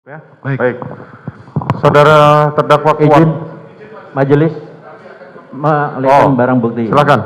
Ya, Baik. baik. Saudara terdakwa kuat. Izin majelis melihatkan barang bukti. Silakan.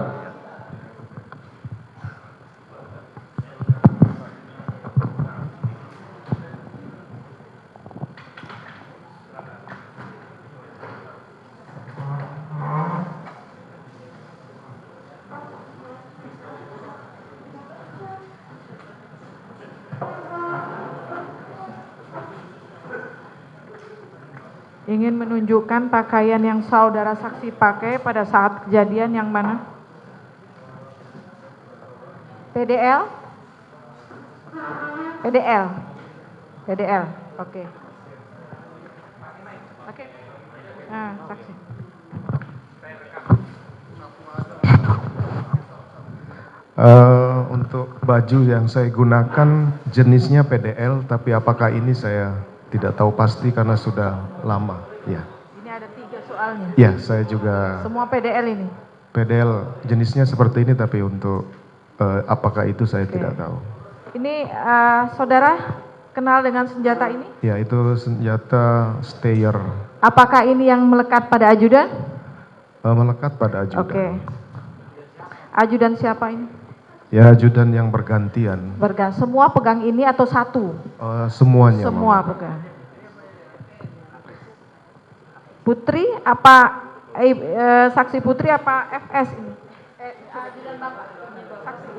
Ingin menunjukkan pakaian yang saudara saksi pakai pada saat kejadian yang mana? PDL? PDL? PDL, oke. Oke. Nah, saksi. Untuk baju yang saya gunakan jenisnya PDL, tapi apakah ini saya tidak tahu pasti karena sudah lama. Ya, Ini ada 3 soalnya. ya saya juga Semua PDL ini. PDL jenisnya seperti ini, tapi untuk apakah itu saya Oke. tidak tahu. Ini saudara kenal dengan senjata ini? Ya, itu senjata stayer, Apakah ini yang melekat pada ajudan? melekat pada ajudan. Oke. Ajudan siapa ini? Ya, ajudan yang bergantian. Semua pegang ini atau satu? Semuanya. Semua Mama. pegang. Putri apa saksi Putri apa FS ini? Ajudan Bapak. Saksi.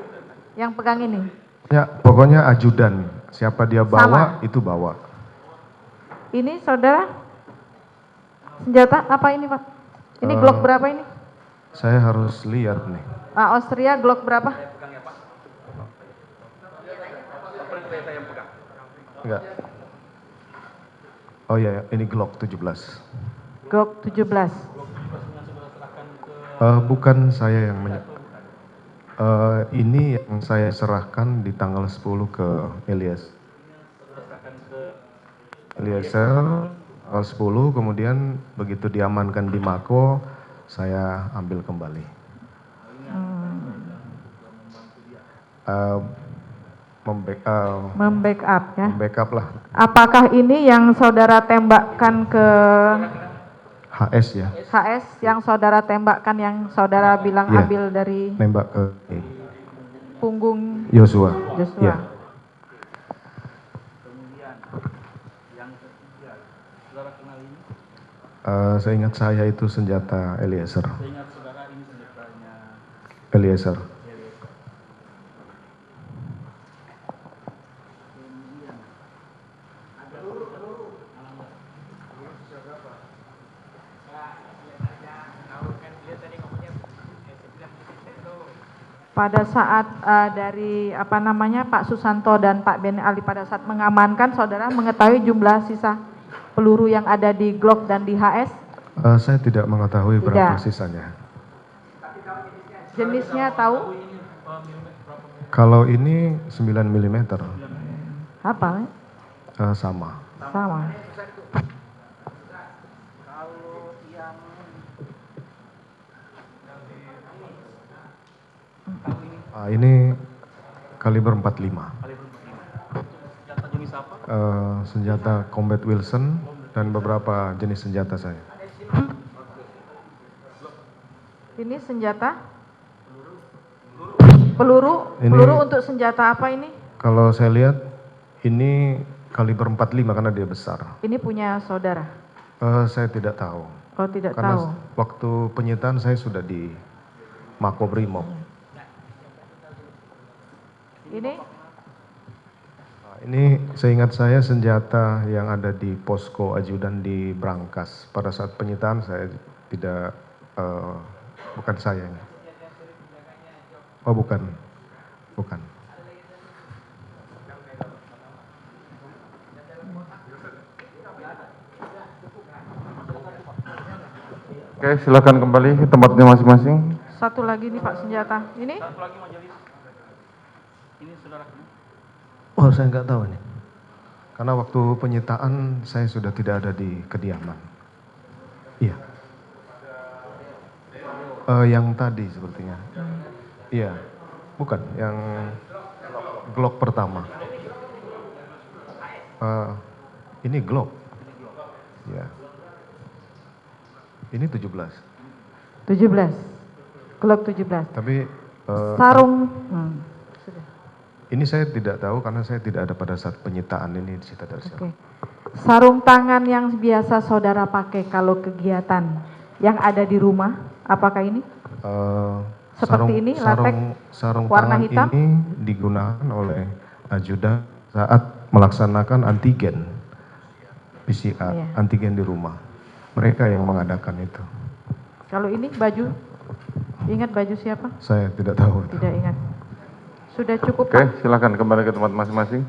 Yang pegang ini. Ya, pokoknya ajudan. Siapa dia bawa, Sama. itu bawa. Ini saudara senjata apa ini Pak? Ini Glock berapa ini? Saya harus lihat nih. Austria Glock berapa? Enggak. Oh iya, ini Glock 17. Glock 17. Bukan saya yang ini yang saya serahkan di tanggal 10 ke Eliezer tanggal 10, kemudian begitu diamankan di Mako, saya ambil kembali. Membackup ya. Backup lah. Apakah ini yang saudara tembakkan ke HS ya, HS, yang saudara tembakkan yang saudara bilang Iya. ambil dari nembak ke punggung Yosua. Joshua? Iya. Seingat saya itu senjata Eliezer. Eliezer. Pada saat dari Pak Susanto dan Pak Ben Ali pada saat mengamankan, saudara mengetahui jumlah sisa peluru yang ada di Glock dan di HS? Saya tidak mengetahui berapa Tidak. sisanya. Jenisnya tahu? Kalau ini 9 mm. Apa? Sama. Sama. Ini kaliber 45. Senjata Combat Wilson dan beberapa jenis senjata saya. Ini senjata? Peluru? Ini- Peluru untuk senjata apa ini? Kalau saya lihat ini kaliber 45 karena dia besar. Ini punya saudara? Saya tidak tahu. Oh, tidak Karena tahu. waktu penyitaan saya sudah di Makobrimob. Ini seingat saya senjata yang ada di posko ajudan di Brankas. Pada saat penyitaan saya tidak, bukan saya ini. Oh bukan, bukan. Oke, silakan kembali ke tempatnya masing-masing. Satu lagi nih Pak senjata. Ini? Oh saya nggak tahu ini. Karena waktu penyitaan saya sudah tidak ada di kediaman. Iya. Yang tadi sepertinya. Iya. Bukan, yang Glock pertama. Ini Glock. Ya. Ini 17. 17. Glock 17. Tapi Sarung sudah. ini saya tidak tahu karena saya tidak ada pada saat penyitaan ini disita dari siapa. Oke. Sarung tangan yang biasa saudara pakai kalau kegiatan yang ada di rumah, apakah ini? Seperti ini, latex, sarung warna tangan hitam? ini digunakan oleh ajudan saat melaksanakan antigen PCR, Iya. antigen di rumah. Mereka yang mengadakan itu. Kalau ini baju, ingat baju siapa? Saya tidak tahu. Tidak ingat. Sudah cukup, Oke, Pak? silakan kembali ke tempat masing-masing.